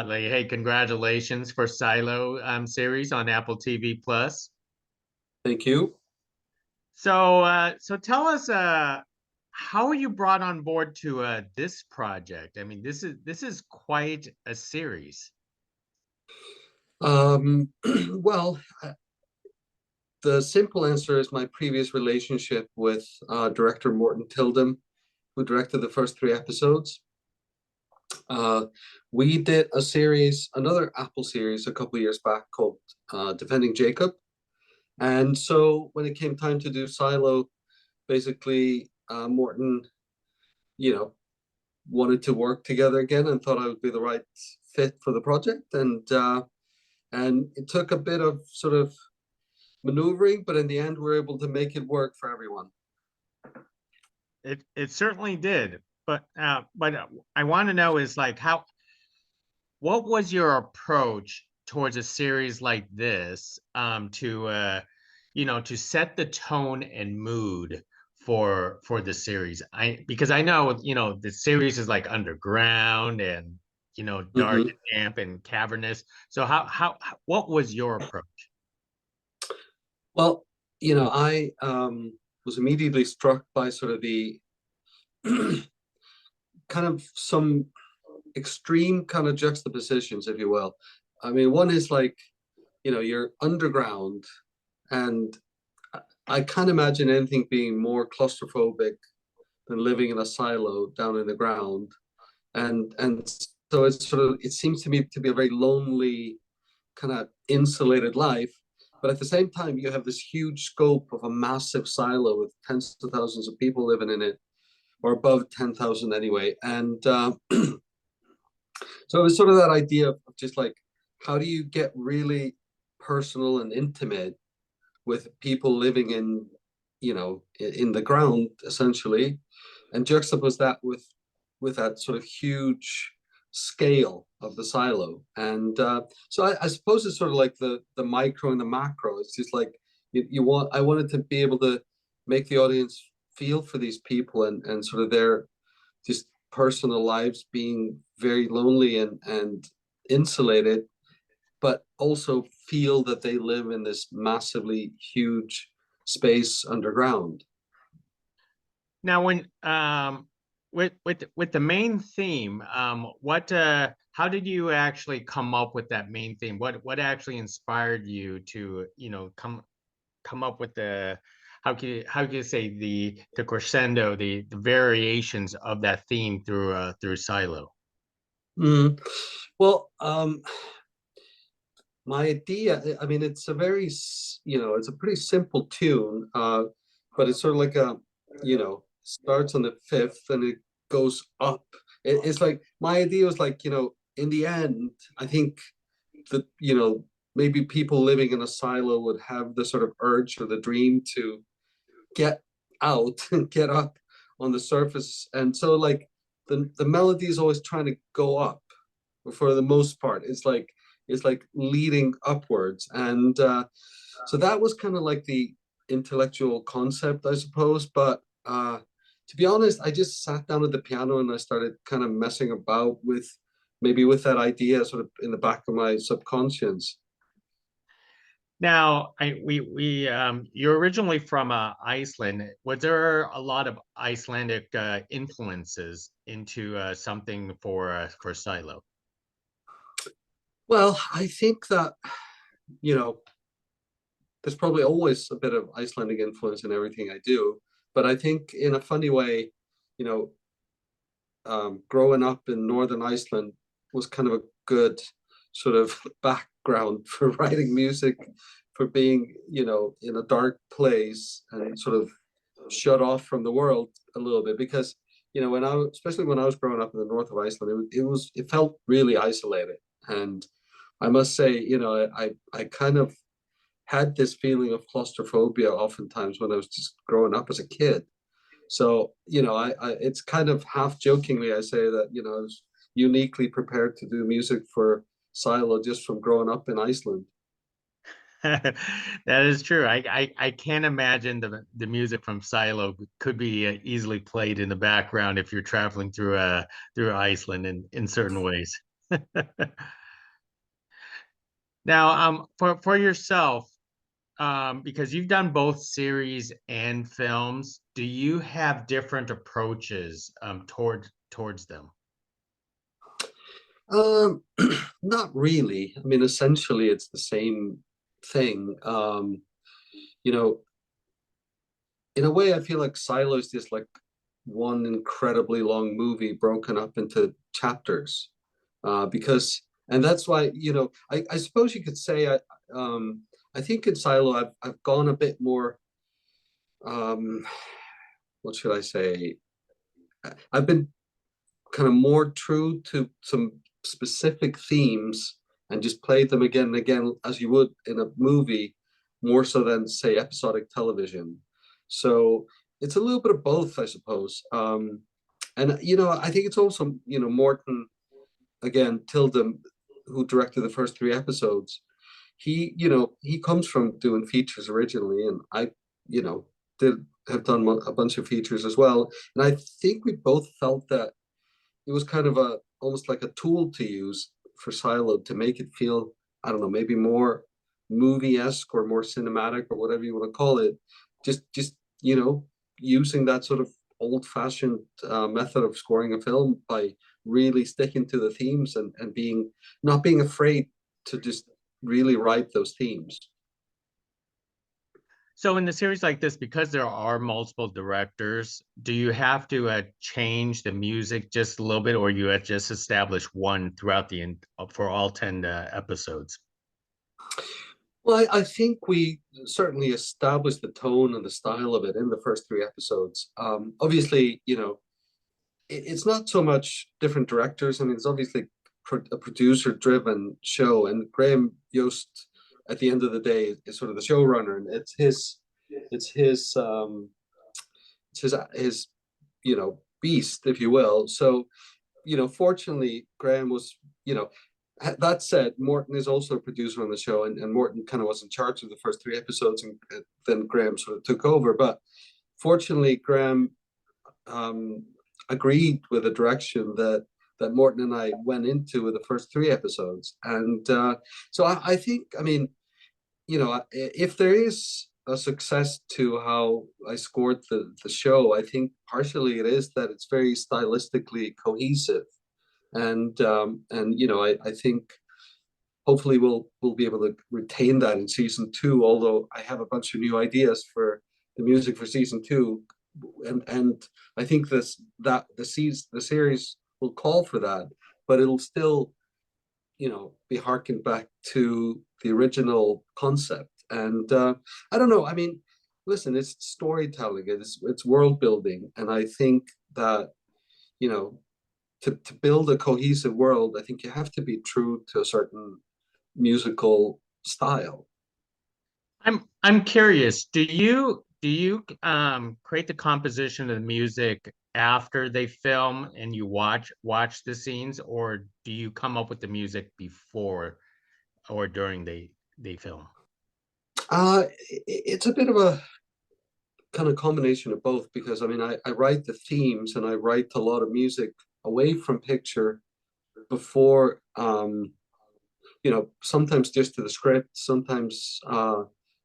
Atley. Hey, congratulations for Silo series on Apple TV Plus. Thank you. So tell us, how were you brought on board to this project? I mean, this is quite a series. Um, well, the simple answer is my previous relationship with director Morton Tildum, who directed the first three episodes. Uh, we did a series, another Apple series, a couple of years back called Defending Jacob. And so when it came time to do Silo, basically Morton, you know, wanted to work together again and thought I would be the right fit for the project. And it took a bit of sort of maneuvering, but in the end, we were able to make it work for everyone. It certainly did, but I want to know is like what was your approach towards a series like this to set the tone and mood for the series? Because I know the series is like underground and dark Mhm. and damp and cavernous. So what was your approach? Well, I was immediately struck by sort of the kind of some extreme kind of juxtapositions, if you will. I mean, one is like, you're underground, and I can't imagine anything being more claustrophobic than living in a silo down in the ground. And so it seems to me to be a very lonely, kind of insulated life. But at the same time, you have this huge scope of a massive silo with tens of thousands of people living in it, or above 10,000 anyway. And so it was sort of that idea of just like, how do you get really personal and intimate with people living in the ground essentially, and juxtapose that with that sort of huge scale of the silo. And so I suppose it's sort of like the micro and the macro. It's just like I wanted to be able to make the audience feel for these people and sort of their just personal lives being very lonely and insulated, but also feel that they live in this massively huge space underground. Now, when with the main theme, what how did you actually come up with that main theme? What actually inspired you to come up with the how can you say the crescendo, the variations of that theme through Silo? Mm. Well, my idea, I mean, it's a very, it's a pretty simple tune, but it's sort of like starts on the fifth and it goes up. It's like my idea was like, in the end, I think that, maybe people living in a silo would have the sort of urge or the dream to get out and get up on the surface. And so like the melody is always trying to go up for the most part. It's like leading upwards. And so that was kind of like the intellectual concept, I suppose. But to be honest, I just sat down at the piano and I started kind of messing about with maybe with that idea sort of in the back of my subconscious. Now, you're originally from Iceland. Was there a lot of Icelandic influences into something for Silo? Well, I think that, you know, there's probably always a bit of Icelandic influence in everything I do. But I think in a funny way, you know, growing up in Northern Iceland was kind of a good sort of background for writing music, for being, in a dark place and sort of shut off from the world a little bit. Because, especially when I was growing up in the north of Iceland, it felt really isolated. And I must say, I kind of had this feeling of claustrophobia oftentimes when I was just growing up as a kid. So, it's kind of half jokingly I say that, I was uniquely prepared to do music for Silo just from growing up in Iceland. That is true. I can't imagine the music from Silo could be easily played in the background if you're traveling through Iceland in certain ways. Now, for yourself, because you've done both series and films, do you have different approaches towards them? Um, Not really. I mean, essentially, it's the same thing. You know, in a way, I feel like Silo is just like one incredibly long movie broken up into chapters. And that's why, I suppose you could say I think in Silo I've gone a bit more, um, what should I say? I've been kind of more true to some specific themes and just played them again and again as you would in a movie, more so than say episodic television. So it's a little bit of both, I suppose. And I think it's also Morton again Tilden, who directed the first three episodes. He comes from doing features originally, and I you know did have done a bunch of features as well. And I think we both felt that it was kind of a almost like a tool to use for Silo to make it feel, I don't know, maybe more movie-esque or more cinematic or whatever you want to call it. Just using that sort of old-fashioned method of scoring a film by really sticking to the themes and being not being afraid to just really write those themes. So in the series like this, because there are multiple directors, do you have to change the music just a little bit, or you have just established one throughout for all 10 episodes? Well, I think we certainly established the tone and the style of it in the first three episodes. Obviously, it's not so much different directors. I mean, it's obviously a producer-driven show, and Graham Yost, at the end of the day, is sort of the showrunner, and it's his beast, if you will. So, fortunately, Graham was, that said, Morton is also a producer on the show, and Morton kind of was in charge of the first three episodes, and then Graham sort of took over. But fortunately, Graham um, agreed with the direction that Morton and I went into with the first three episodes, and so I think, I mean, if there is a success to how I scored the show, I think partially it is that it's very stylistically cohesive, and I think hopefully we'll be able to retain that in season two. Although I have a bunch of new ideas for the music for season two, and I think the series will call for that, but it'll still be harkened back to the original concept. And I don't know. I mean, listen, it's storytelling, it's world building, and I think that you know to build a cohesive world, I think you have to be true to a certain musical style. I'm curious, do you create the composition of the music after they film and you watch the scenes, or do you come up with the music before or during they film? It's a bit of a kind of combination of both because I mean I write the themes and I write a lot of music away from picture before sometimes just to the script, sometimes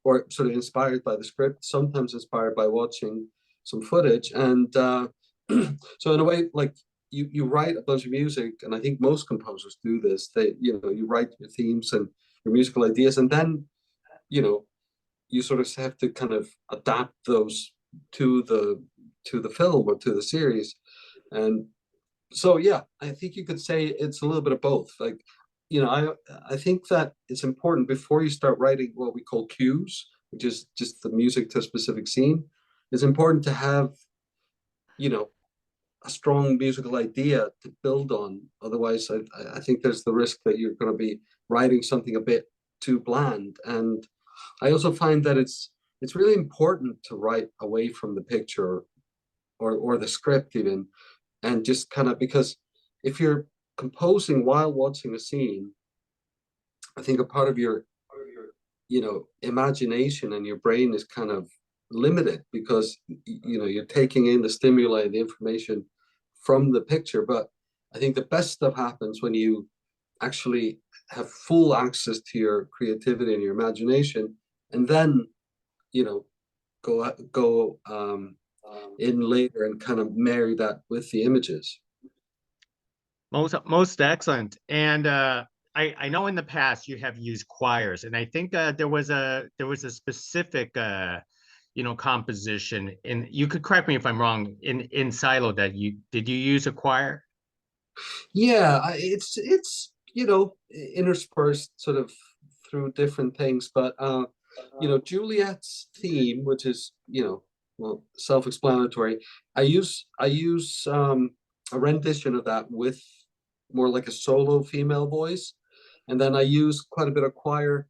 or sort of inspired by the script, sometimes inspired by watching some footage. And so in a way, like you write a bunch of music, and I think most composers do this. You write your themes and your musical ideas, and then you know you sort of have to kind of adapt those to the film or to the series. And so yeah, I think you could say it's a little bit of both. Like, I think that it's important before you start writing what we call cues, which is just the music to a specific scene. It's important to have, you know, a strong musical idea to build on. Otherwise, I think there's the risk that you're going to be writing something a bit too bland. And I also find that it's really important to write away from the picture or the script even, and just kind of because if you're composing while watching a scene, I think a part of your imagination and your brain is kind of limited because you're taking in the stimuli, the information from the picture. But I think the best stuff happens when you actually have full access to your creativity and your imagination, and then, you know, go in later and kind of marry that with the images. Most excellent. And I know in the past you have used choirs, and I think there was a specific composition. And you could correct me if I'm wrong. In Silo, that you did you use a choir? Yeah, it's interspersed sort of through different things, but Juliette's theme, which is well, self-explanatory. I use a rendition of that with more like a solo female voice, and then I use quite a bit of choir.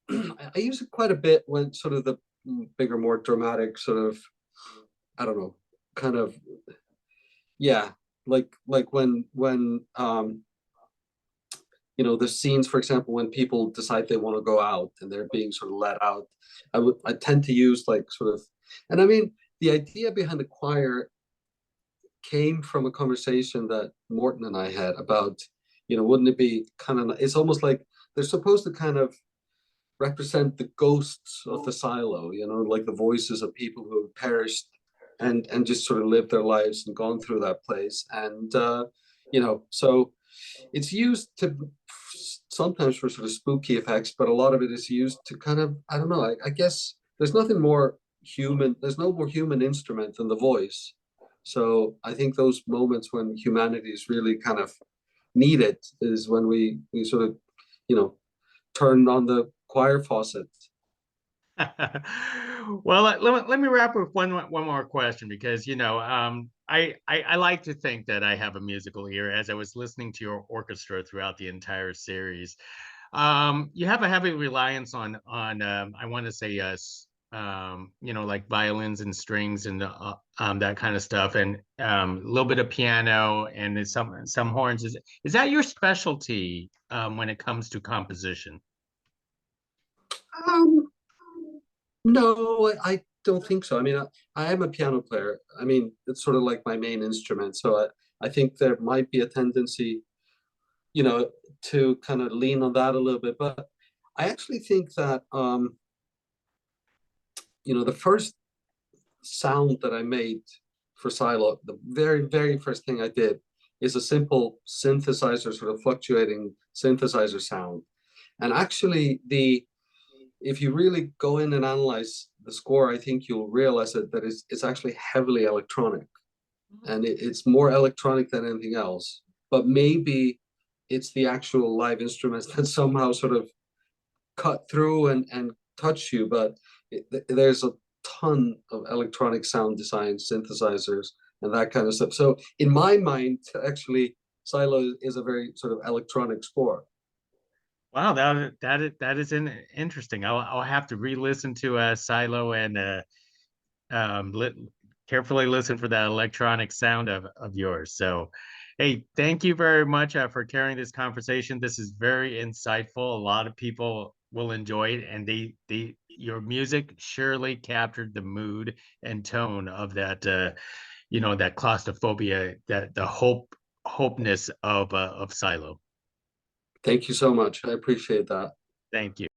I use it quite a bit when sort of the bigger, more dramatic sort of, I don't know, kind of, yeah, like when the scenes, for example, when people decide they want to go out and they're being sort of let out. I tend to use like sort of, and I mean, the idea behind the choir came from a conversation that Morton and I had about, wouldn't it be kind of, it's almost like they're supposed to kind of represent the ghosts of the silo, like the voices of people who have perished and just sort of lived their lives and gone through that place. And so it's used to sometimes for sort of spooky effects, but a lot of it is used to kind of, I don't know, I guess there's nothing more human, there's no more human instrument than the voice. So I think those moments when humanity is really kind of needed is when we sort of, you know, turn on the choir faucet. Well, let me wrap with one more question because I like to think that I have a musical ear as I was listening to your orchestra throughout the entire series. You have a heavy reliance on I want to say like violins and strings and that kind of stuff, and a little bit of piano and then some horns. Is that your specialty when it comes to composition? Um, no, I don't think so. I mean, I am a piano player. I mean, it's sort of like my main instrument. So I think there might be a tendency, you know, to kind of lean on that a little bit. But I actually think that, the first sound that I made for Silo, the very, very first thing I did is a simple synthesizer, sort of fluctuating synthesizer sound. And actually, if you really go in and analyze the score, I think you'll realize that it's actually heavily electronic, and it's more electronic than anything else. But maybe it's the actual live instruments that somehow sort of cut through and touch you. But there's a ton of electronic sound design, synthesizers, and that kind of stuff. So in my mind, actually, Silo is a very sort of electronic score. Wow, that is interesting. I'll have to re-listen to Silo and lit carefully listen for that electronic sound of yours. So, hey, thank you very much for carrying this conversation. This is very insightful. A lot of people will enjoy it, and they your music surely captured the mood and tone of that that claustrophobia, that the hopeness of Silo. Thank you so much. I appreciate that. Thank you.